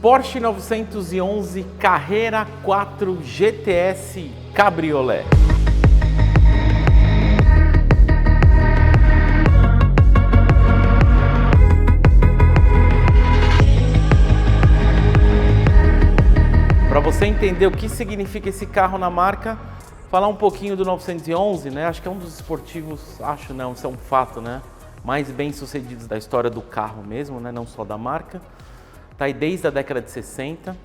Porsche 911 Carrera 4 GTS Cabriolet. Para você entender o que significa esse carro na marca, falar um pouquinho do 911, né? Acho que é um dos esportivos, isso é um fato, né? Mais bem sucedidos da história do carro mesmo, né? Não só da marca. Tá aí desde a década de 60,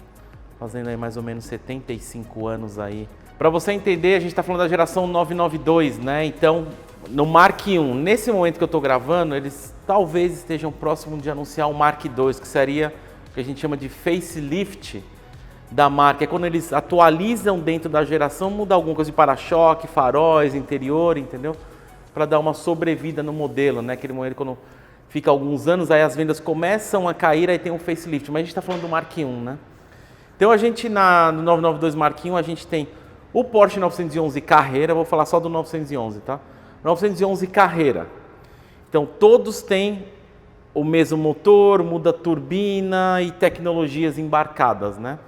fazendo aí mais ou menos 75 anos aí. Para você entender, a gente está falando da geração 992, né? Então, no Mark I, nesse momento que eu estou gravando, eles talvez estejam próximos de anunciar o Mark II, que seria o que a gente chama de facelift da marca. É quando eles atualizam dentro da geração, muda alguma coisa de para-choque, faróis, interior, entendeu? Para dar uma sobrevida no modelo, né? Aquele momento quando fica alguns anos, aí as vendas começam a cair, aí tem um facelift. Mas a gente está falando do Mark I, né? Então a gente no 992 Mark I, a gente tem o Porsche 911 Carrera, vou falar só do 911, tá? 911 Carrera. Então todos têm o mesmo motor, muda a turbina e tecnologias embarcadas, né?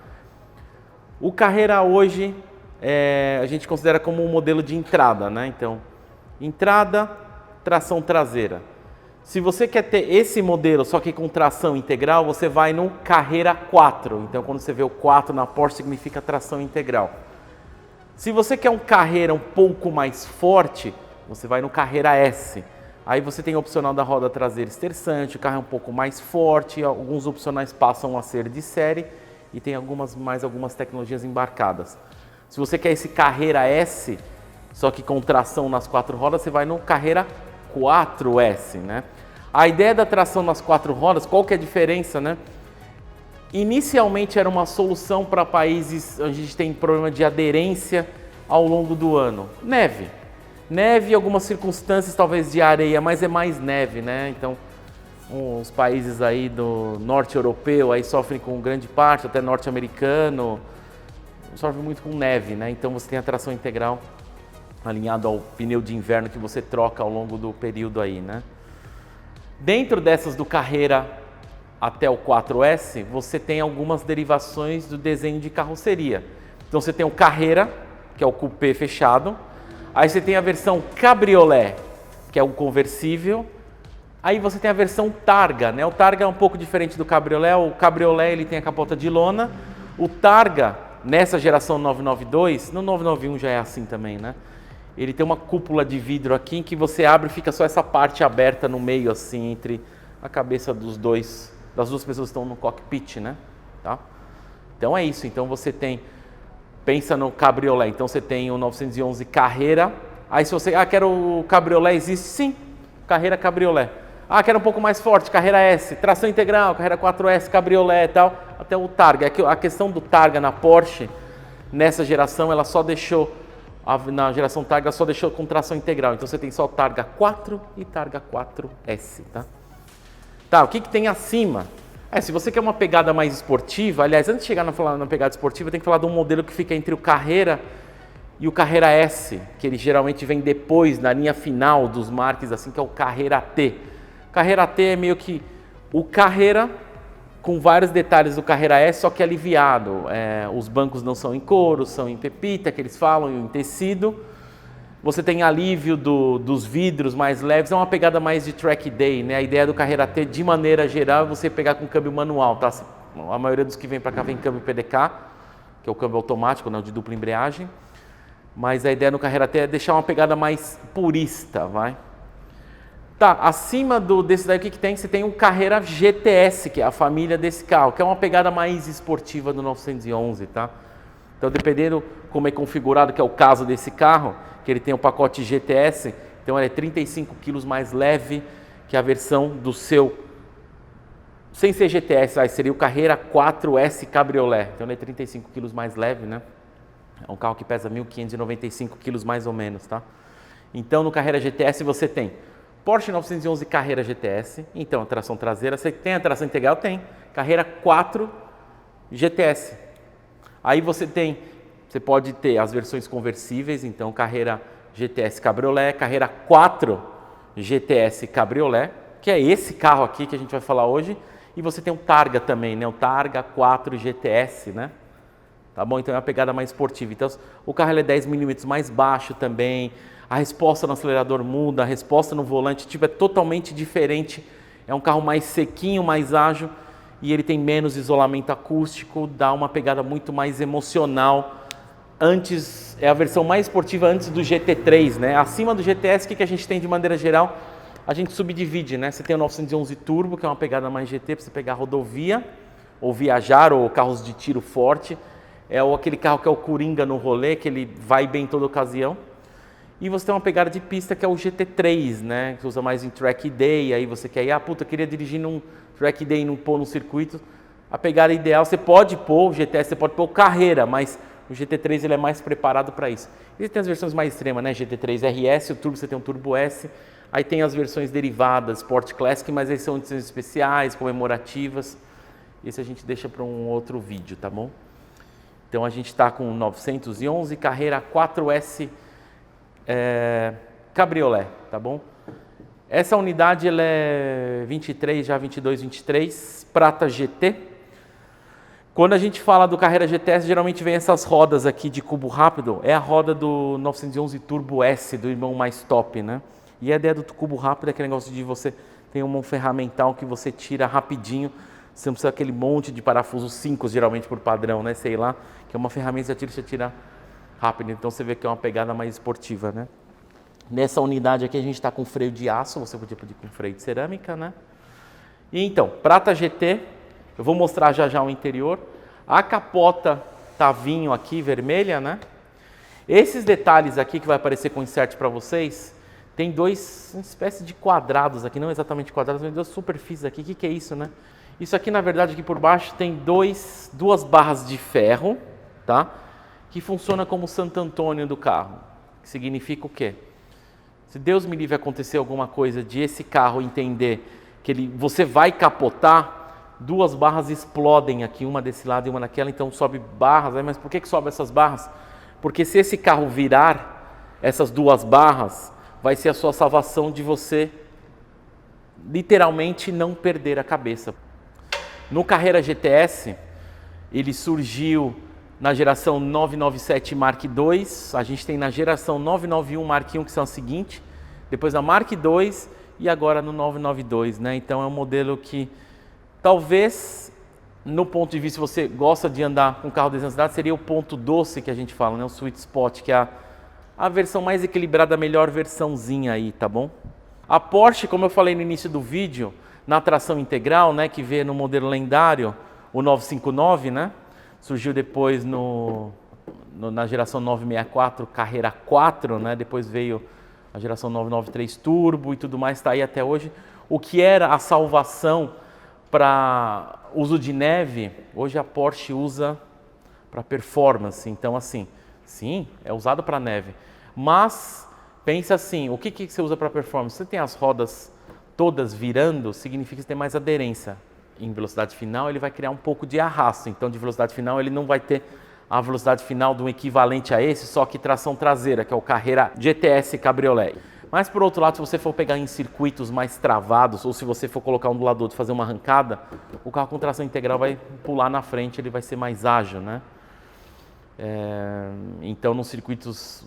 O Carrera hoje a gente considera como um modelo de entrada, né? Então, entrada, tração traseira. Se você quer ter esse modelo, só que com tração integral, você vai no Carrera 4. Então, quando você vê o 4 na Porsche, significa tração integral. Se você quer um Carrera um pouco mais forte, você vai no Carrera S. Aí você tem o opcional da roda traseira esterçante, o carro é um pouco mais forte, alguns opcionais passam a ser de série e tem algumas tecnologias embarcadas. Se você quer esse Carrera S, só que com tração nas 4 rodas, você vai no Carrera 4S, né? A ideia da tração nas 4 rodas, qual que é a diferença, né? Inicialmente era uma solução para países onde a gente tem problema de aderência ao longo do ano. Neve e algumas circunstâncias talvez de areia, mas é mais neve, né? Então, os países aí do norte europeu aí sofrem com grande parte, até norte-americano, sofrem muito com neve, né? Então você tem a tração integral alinhado ao pneu de inverno que você troca ao longo do período aí, né? Dentro dessas do Carrera até o 4S, você tem algumas derivações do desenho de carroceria. Então você tem o Carrera, que é o coupé fechado, aí você tem a versão Cabriolet, que é o conversível, aí você tem a versão Targa, né? O Targa é um pouco diferente do Cabriolet, o Cabriolet ele tem a capota de lona, o Targa, nessa geração 992, no 991 já é assim também, né? Ele tem uma cúpula de vidro aqui em que você abre e fica só essa parte aberta no meio, assim, entre a cabeça das duas pessoas que estão no cockpit, né? Tá? Então é isso, então você tem, pensa no Cabriolet, então você tem o 911 Carrera, aí se você, quero o Cabriolet, existe sim, Carrera Cabriolet. Quero um pouco mais forte, Carrera S, tração integral, Carrera 4S, Cabriolet e tal, até o Targa. A questão do Targa na Porsche, nessa geração, ela só deixou, na geração Targa, só deixou com tração integral. Então você tem só Targa 4 e Targa 4S, tá? Tá, o que tem acima? Se você quer uma pegada mais esportiva, aliás, antes de chegar na pegada esportiva, tem que falar de um modelo que fica entre o Carrera e o Carrera S, que ele geralmente vem depois, na linha final dos marques, assim, que é o Carrera T. Carrera T é meio que o Carrera com vários detalhes do Carrera S, só que aliviado. Os bancos não são em couro, são em pepita, que eles falam, em tecido. Você tem alívio dos vidros mais leves, é uma pegada mais de track day, né? A ideia do Carrera T, de maneira geral, é você pegar com câmbio manual, tá? A maioria dos que vem para cá vem câmbio PDK, que é o câmbio automático, não de dupla embreagem. Mas a ideia no Carrera T é deixar uma pegada mais purista, vai? Tá, acima desse daí o que tem? Você tem o Carrera GTS, que é a família desse carro, que é uma pegada mais esportiva do 911, tá? Então, dependendo como é configurado, que é o caso desse carro, que ele tem o pacote GTS, então ele é 35 kg mais leve que a versão do seu, sem ser GTS, seria o Carrera 4S Cabriolet, então ele é 35 kg mais leve, né? É um carro que pesa 1.595 kg mais ou menos, tá? Então, no Carrera GTS você tem Porsche 911 Carrera GTS, então a tração traseira, você tem a tração integral? Tem. Carrera 4 GTS. Aí você pode ter as versões conversíveis, então Carrera GTS Cabriolet, Carrera 4 GTS Cabriolet, que é esse carro aqui que a gente vai falar hoje, E você tem o Targa também, né? O Targa 4 GTS, né? Tá bom? Então é uma pegada mais esportiva. Então o carro ele é 10 milímetros mais baixo também. A resposta no acelerador muda, a resposta no volante tipo, é totalmente diferente. É um carro mais sequinho, mais ágil e ele tem menos isolamento acústico, dá uma pegada muito mais emocional. Antes, é a versão mais esportiva antes do GT3, né? Acima do GTS, o que a gente tem de maneira geral? A gente subdivide, né? Você tem o 911 Turbo, que é uma pegada mais GT, para você pegar rodovia, ou viajar, ou carros de tiro forte. É aquele carro que é o Coringa no rolê, que ele vai bem em toda ocasião. E você tem uma pegada de pista que é o GT3, né? Que usa mais em track day, aí você quer ir, puta, queria dirigir num track day e não pôr no circuito. A pegada ideal, você pode pôr o GTS, você pode pôr carreira, mas o GT3 ele é mais preparado para isso. E tem as versões mais extremas, né? GT3 RS, o Turbo você tem um Turbo S. Aí tem as versões derivadas, Sport Classic, mas aí são edições especiais, comemorativas. Isso a gente deixa para um outro vídeo, tá bom? Então a gente está com 911 Carreira 4S Cabriolet, tá bom? Essa unidade ela é 23, já 22, 23, prata GT. Quando a gente fala do Carreira GTS, geralmente vem essas rodas aqui de cubo rápido. É a roda do 911 Turbo S, do irmão mais top, né? E a ideia do cubo rápido é aquele negócio de você ter um ferramental que você tira rapidinho. Você não precisa aquele monte de parafusos 5 geralmente por padrão, né? Sei lá, que é uma ferramenta que você tira rápido. Então você vê que é uma pegada mais esportiva, né? Nessa unidade aqui a gente está com freio de aço, você podia pedir com freio de cerâmica, né? E então, prata GT, eu vou mostrar já já o interior. A capota tá vinho aqui, vermelha, né? Esses detalhes aqui que vai aparecer com insert para vocês, tem uma espécie de quadrados aqui, não exatamente quadrados, mas duas superfícies aqui. O que é isso, né? Isso aqui, na verdade, aqui por baixo tem duas barras de ferro, tá? Que funciona como Santo Antônio do carro. Que significa o quê? Se Deus me livre acontecer alguma coisa de esse carro entender que você vai capotar, duas barras explodem aqui, uma desse lado e uma daquela, então sobe barras. Mas por que sobe essas barras? Porque se esse carro virar, essas duas barras, vai ser a sua salvação de você literalmente não perder a cabeça. No Carreira GTS, ele surgiu na geração 997 Mark II, a gente tem na geração 991 Mark I, que são a seguinte, depois a Mark II e agora no 992, né? Então é um modelo que talvez, no ponto de vista, se você gosta de andar com carro desenhado, seria o ponto doce que a gente fala, né? O sweet spot, que é a versão mais equilibrada, a melhor versãozinha aí, tá bom? A Porsche, como eu falei no início do vídeo, na tração integral, né, que veio no modelo lendário, o 959, né? Surgiu depois na geração 964 Carreira 4, né? Depois veio a geração 993 Turbo e tudo mais, está aí até hoje. O que era a salvação para uso de neve, hoje a Porsche usa para performance. Então, assim, sim, é usado para neve. Mas, pensa assim, o que você usa para performance? Você tem as rodas todas virando, significa que você tem mais aderência. Em velocidade final, ele vai criar um pouco de arrasto. Então, de velocidade final, ele não vai ter a velocidade final de um equivalente a esse, só que tração traseira, que é o Carreira GTS Cabriolet. Mas, por outro lado, se você for pegar em circuitos mais travados, ou se você for colocar um do lado do outro e fazer uma arrancada, o carro com tração integral vai pular na frente, ele vai ser mais ágil, né? Então, nos circuitos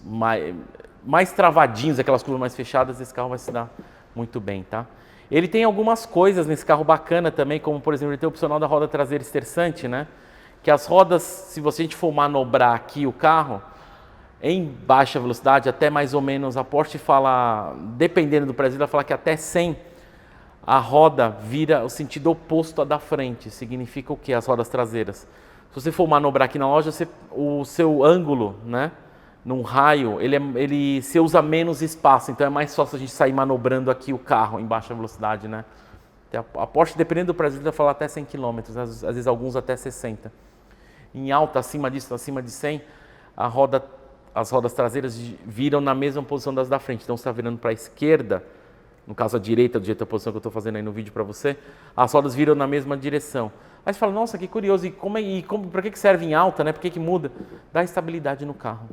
mais travadinhos, aquelas curvas mais fechadas, esse carro vai se dar muito bem, tá? Ele tem algumas coisas nesse carro bacana também, como por exemplo, ele tem o opcional da roda traseira esterçante, né? Que as rodas, se a gente for manobrar aqui o carro, em baixa velocidade, até mais ou menos, a Porsche fala, dependendo do Brasil, ela fala que até 100, a roda vira o sentido oposto à da frente. Significa o quê? As rodas traseiras. Se você for manobrar aqui na loja, o seu ângulo, né? Num raio, você usa menos espaço, então é mais fácil a gente sair manobrando aqui o carro em baixa velocidade, né? A Porsche, dependendo do Brasil, vai falar até 100 km, às vezes alguns até 60. Em alta, acima disso, acima de 100, as rodas traseiras viram na mesma posição das da frente. Então, você está virando para a esquerda, no caso a direita, do jeito da posição que eu estou fazendo aí no vídeo para você, as rodas viram na mesma direção. Aí você fala, nossa, que curioso, para que serve em alta, né? Por que muda? Dá estabilidade no carro.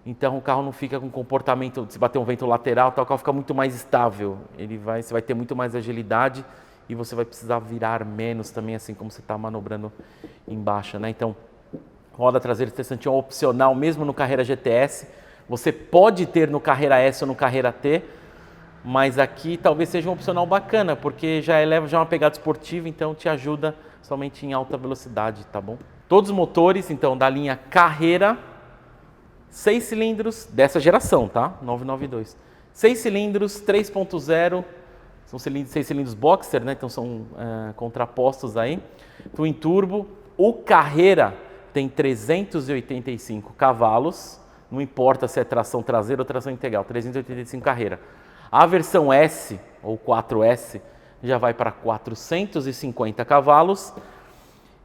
Então o carro não fica com comportamento, se bater um vento lateral, o carro fica muito mais estável. Você vai ter muito mais agilidade e você vai precisar virar menos também, assim como você está manobrando em baixa, né? Então, roda traseira estressante é opcional mesmo no Carrera GTS. Você pode ter no Carrera S ou no Carrera T, mas aqui talvez seja um opcional bacana, porque já eleva já uma pegada esportiva, então te ajuda somente em alta velocidade, tá bom? Todos os motores, então, da linha Carrera, 6 cilindros dessa geração, tá? 992. 6 cilindros, 3.0, são 6 cilindros Boxster, né? Então são contrapostos aí. Twin Turbo. O Carrera tem 385 cavalos, não importa se é tração traseira ou tração integral, 385 Carrera. A versão S, ou 4S, já vai para 450 cavalos.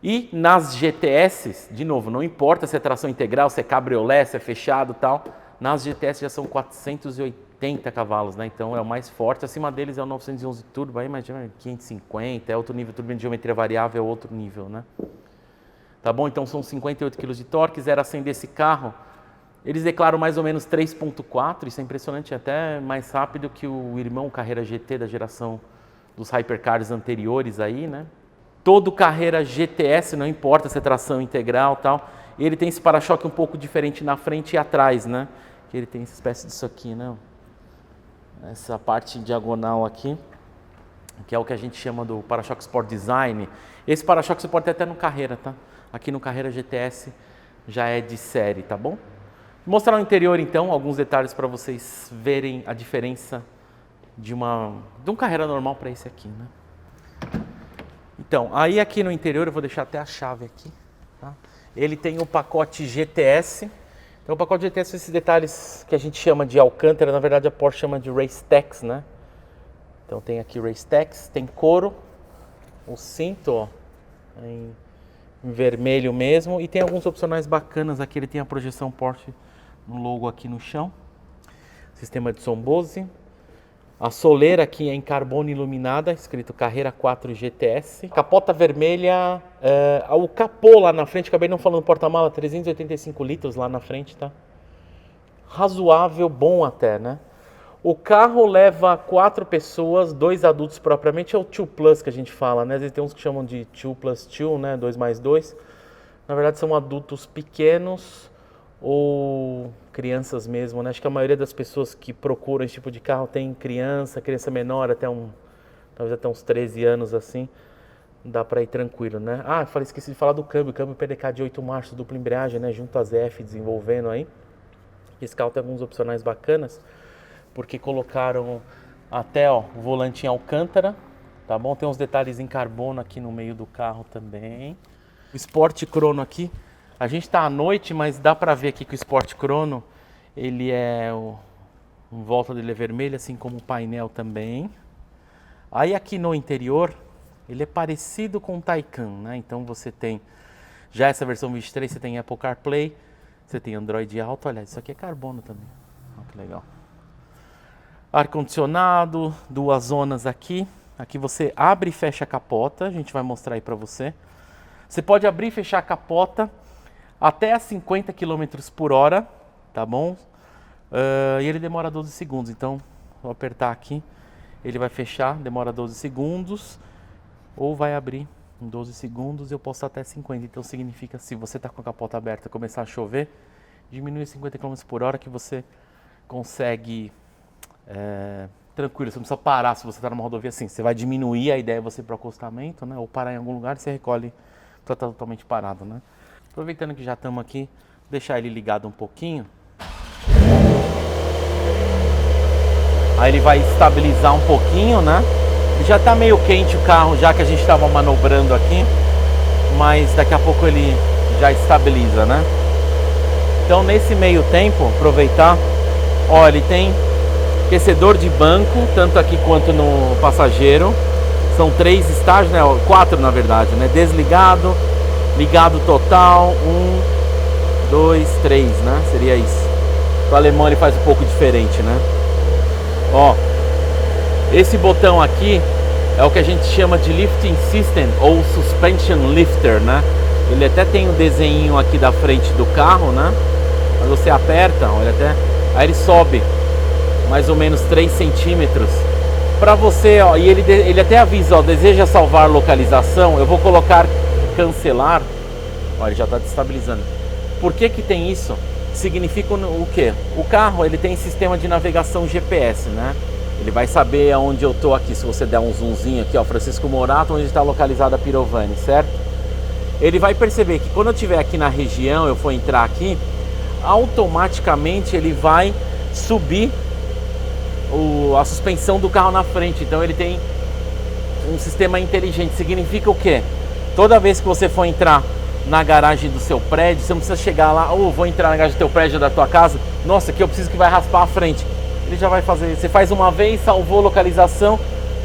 E nas GTS, de novo, não importa se é tração integral, se é cabriolé, se é fechado e tal, nas GTS já são 480 cavalos, né? Então é o mais forte. Acima deles é o 911 Turbo, aí mais 550, é outro nível, turbina de geometria variável, é outro nível, né? Tá bom? Então são 58 kg de torque, 0 a 100 desse carro. Eles declaram mais ou menos 3.4, isso é impressionante, até mais rápido que o irmão Carrera GT da geração dos hypercars anteriores aí, né? Todo Carrera GTS, não importa se é tração integral e tal, ele tem esse para-choque um pouco diferente na frente e atrás, né? Que ele tem essa espécie disso aqui, né? Essa parte diagonal aqui, que é o que a gente chama do para-choque Sport Design. Esse para-choque você pode ter até no Carrera, tá? Aqui no Carrera GTS já é de série, tá bom? Vou mostrar no interior então, alguns detalhes para vocês verem a diferença de um Carrera normal para esse aqui, né? Então, aí aqui no interior, eu vou deixar até a chave aqui, tá? Ele tem o pacote GTS. Então o pacote GTS são esses detalhes que a gente chama de Alcântara, na verdade a Porsche chama de Racetex, né? Então tem aqui Racetex, tem couro, o cinto, ó, em vermelho mesmo, e tem alguns opcionais bacanas aqui. Ele tem a projeção Porsche no logo aqui no chão, sistema de som Bose, a soleira aqui é em carbono iluminada, escrito Carrera 4 GTS, capota vermelha, o capô lá na frente, acabei não falando, porta-mala, 385 litros lá na frente, tá? Razoável, bom até, né? O carro leva 4 pessoas, 2 adultos propriamente, é o 2 Plus que a gente fala, né? Às vezes tem uns que chamam de 2 plus 2, né? 2 mais 2. Na verdade são adultos pequenos ou crianças mesmo, né? Acho que a maioria das pessoas que procuram esse tipo de carro tem criança menor, talvez até uns 13 anos assim. Dá pra ir tranquilo, né? Ah, esqueci de falar do câmbio PDK de 8 marchas, dupla embreagem, né? Junto a ZF desenvolvendo aí. Esse carro tem alguns opcionais bacanas, porque colocaram até, ó, o volante em Alcântara, tá bom? Tem uns detalhes em carbono aqui no meio do carro também. O Sport Chrono aqui, a gente tá à noite, mas dá pra ver aqui que o Sport Chrono, ele é em volta dele é vermelho, assim como o painel também. Aí aqui no interior, ele é parecido com o Taycan, né? Então você tem, já essa versão 23, você tem Apple CarPlay, você tem Android Auto, olha, isso aqui é carbono também, olha que legal. Ar-condicionado, 2 zonas aqui. Aqui você abre e fecha a capota, a gente vai mostrar aí pra você. Você pode abrir e fechar a capota até a 50 km por hora, tá bom? E ele demora 12 segundos, então vou apertar aqui, ele vai fechar, demora 12 segundos, ou vai abrir em 12 segundos e eu posso até 50. Então significa, se você está com a capota aberta e começar a chover, diminui 50 km por hora que você consegue... tranquilo, você não precisa parar se você está numa rodovia assim. Você vai diminuir, a ideia é você ir para o acostamento, né? Ou parar em algum lugar e você recolhe para estar totalmente parado, né? Aproveitando que já estamos aqui, deixar ele ligado um pouquinho. Aí ele vai estabilizar um pouquinho, né? Já está meio quente o carro, já que a gente estava manobrando aqui, mas daqui a pouco ele já estabiliza, né? Então nesse meio tempo, aproveitar, ó, ele tem aquecedor de banco, tanto aqui quanto no passageiro. São 3 estágios, né? 4 na verdade, né? Desligado, ligado total, 1, 2, 3, né? Seria isso. O alemão ele faz um pouco diferente, né? Ó, esse botão aqui é o que a gente chama de lifting system ou suspension lifter, né? Ele até tem um desenho aqui da frente do carro, né? Mas você aperta, olha até, aí ele sobe mais ou menos 3 centímetros Para você, ó, e ele até avisa, ó, deseja salvar localização, eu vou colocar cancelar. Ó, ele já está destabilizando. Por que que tem isso? Significa o quê? O carro, ele tem sistema de navegação GPS, né? Ele vai saber aonde eu tô aqui, se você der um zoomzinho aqui, ó, Francisco Morato, onde está localizada a Pirovani, certo? Ele vai perceber que quando eu estiver aqui na região, eu for entrar aqui, automaticamente ele vai subir a suspensão do carro na frente. Então ele tem um sistema inteligente. Significa o quê? Toda vez que você for entrar na garagem do seu prédio, você não precisa chegar lá, vou entrar na garagem do teu prédio, da tua casa, nossa, aqui eu preciso que vai raspar a frente. Ele já vai fazer, você faz uma vez, salvou a localização,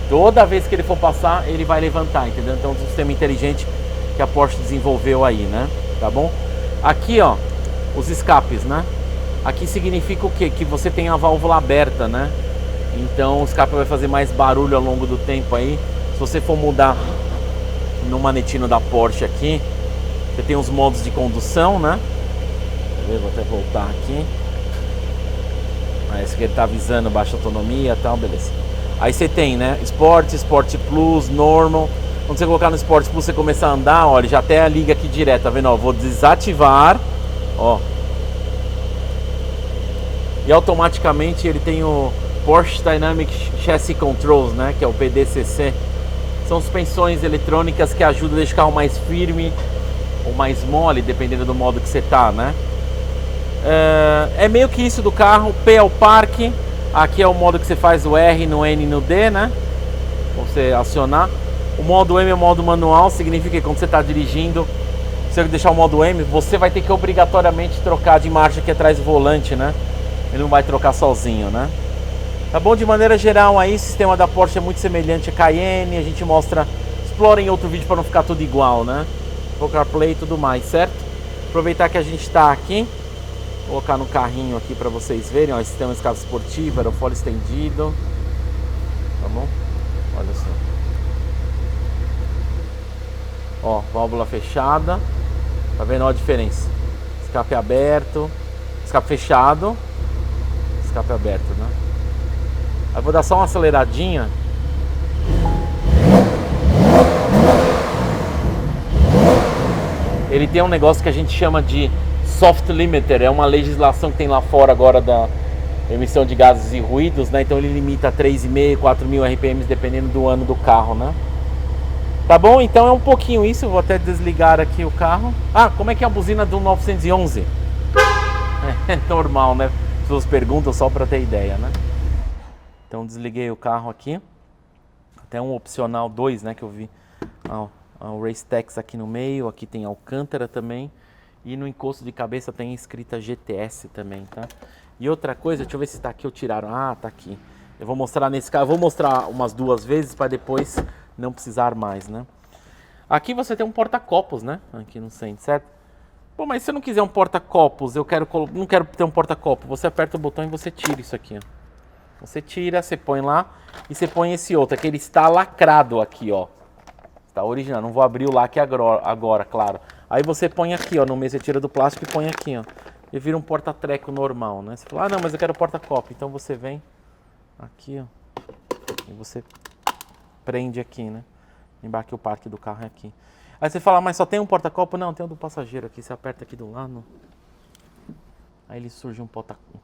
toda vez que ele for passar, ele vai levantar, entendeu? Então é um sistema inteligente que a Porsche desenvolveu aí, né? Tá bom? Aqui, ó, os escapes, né? Aqui significa o quê? Que você tem a válvula aberta, né? Então o escape vai fazer mais barulho ao longo do tempo aí. Se você for mudar no manetino da Porsche aqui, você tem os modos de condução, né? Vou até voltar aqui. Esse que ele tá avisando, baixa autonomia e tal, beleza. Aí você tem, né? Sport, Sport Plus, Normal. Quando você colocar no Sport Plus, você começar a andar, ó, ele já até liga aqui direto, tá vendo? Ó, vou desativar, ó. E automaticamente ele tem o Porsche Dynamic Chassis Controls, né? Que é o PDCC. São suspensões eletrônicas que ajudam a deixar o carro mais firme ou mais mole, dependendo do modo que você tá, né? É meio que isso do carro. P é o parque. Aqui é o modo que você faz o R no N e no D, né? Você acionar. O modo M é o modo manual. Significa que quando você está dirigindo, se você deixar o modo M, você vai ter que obrigatoriamente trocar de marcha aqui atrás do volante, né? Ele não vai trocar sozinho, né? Tá bom? De maneira geral aí, o sistema da Porsche é muito semelhante a Cayenne. A gente mostra, explora em outro vídeo para não ficar tudo igual, né? CarPlay e tudo mais, certo? Aproveitar que a gente está aqui, vou colocar no carrinho aqui para vocês verem, ó, sistema de escape esportivo, aerofólio estendido, tá bom? Olha só. Ó, válvula fechada, tá vendo ó, a diferença? Escape aberto, escape fechado, escape aberto, né? Aí vou dar só uma aceleradinha. Ele tem um negócio que a gente chama de soft limiter, é uma legislação que tem lá fora agora da emissão de gases e ruídos, né? Então ele limita a 3.500, 4.000 RPMs dependendo do ano do carro, né? Tá bom? Então é um pouquinho isso, eu vou até desligar aqui o carro. Ah, como é que é a buzina do 911? É normal, né? As pessoas perguntam só para ter ideia, né? Então desliguei o carro aqui. Até um opcional 2, né, que eu vi. O Race Tex aqui no meio, aqui tem Alcântara também. E no encosto de cabeça tem escrita GTS também, tá? E outra coisa, deixa eu ver se tá aqui ou tiraram. Ah, tá aqui. Eu vou mostrar nesse carro, vou mostrar umas 2 vezes para depois não precisar mais, né? Aqui você tem um porta-copos, né? Aqui no centro, certo? Pô, mas se eu não quiser um porta-copos, não quero ter um porta-copo, você aperta o botão e você tira isso aqui, ó. Você tira, você põe lá e você põe esse outro, que ele está lacrado aqui, ó. Está original, não vou abrir o lacre agora, claro. Aí você põe aqui, ó, no meio você tira do plástico e põe aqui, ó. E vira um porta-treco normal, né? Você fala, ah, não, mas eu quero porta-copo. Então você vem aqui, ó, e você prende aqui, né? Embarque o parque do carro é aqui. Aí você fala, mas só tem um porta-copo? Não, tem o do passageiro aqui. Você aperta aqui do lado. Aí ele surge um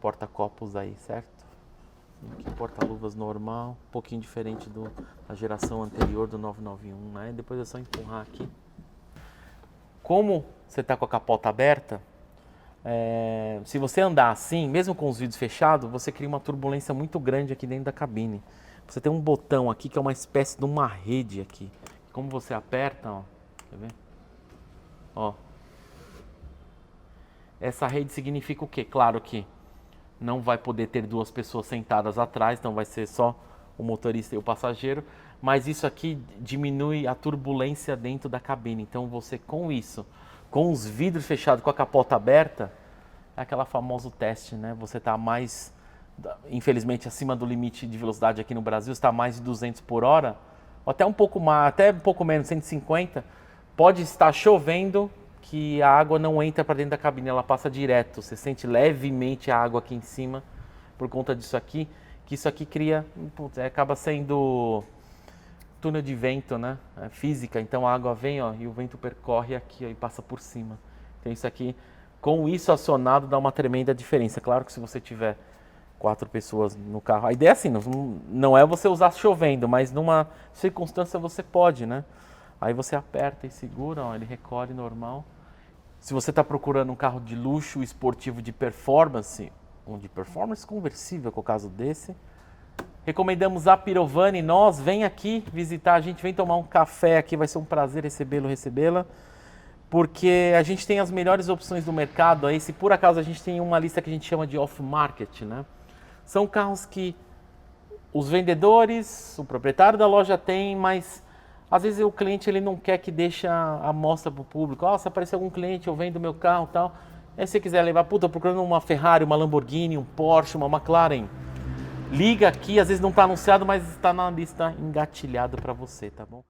porta-copos aí, certo? Aqui, porta-luvas normal, um pouquinho diferente da geração anterior do 991, né? Depois é só empurrar aqui. Como você está com a capota aberta, se você andar assim, mesmo com os vidros fechados, você cria uma turbulência muito grande aqui dentro da cabine. Você tem um botão aqui que é uma espécie de uma rede aqui. Como você aperta, ó, quer ver? Ó. Essa rede significa o quê? Claro que não vai poder ter 2 pessoas sentadas atrás, então vai ser só o motorista e o passageiro, mas isso aqui diminui a turbulência dentro da cabine. Então você com isso, com os vidros fechados, com a capota aberta, é aquela famoso teste, né? Você está mais, infelizmente, acima do limite de velocidade aqui no Brasil, está mais de 200 por hora, ou até um pouco mais, até um pouco menos, 150, pode estar chovendo, que a água não entra para dentro da cabine, ela passa direto. Você sente levemente a água aqui em cima por conta disso aqui. que isso aqui cria, putz, acaba sendo túnel de vento, né? É física, então a água vem, ó, e o vento percorre aqui, ó, e passa por cima. Então isso aqui, com isso acionado, dá uma tremenda diferença. Claro que se você tiver 4 pessoas no carro, a ideia é assim, não é você usar chovendo, mas numa circunstância você pode, né? Aí você aperta e segura, ó, ele recolhe normal. Se você está procurando um carro de luxo, esportivo, de performance conversível, que é o caso desse, recomendamos a Pirovani. Vem aqui visitar a gente, vem tomar um café aqui, vai ser um prazer recebê-la, porque a gente tem as melhores opções do mercado aí. Se por acaso a gente tem uma lista que a gente chama de off-market, né? São carros que os vendedores, o proprietário da loja tem, mas às vezes o cliente ele não quer que deixe a mostra para o público. Se aparecer algum cliente, eu vendo meu carro e tal. Aí se você quiser levar, tô procurando uma Ferrari, uma Lamborghini, um Porsche, uma McLaren. Liga aqui, às vezes não está anunciado, mas está na lista engatilhado para você, tá bom?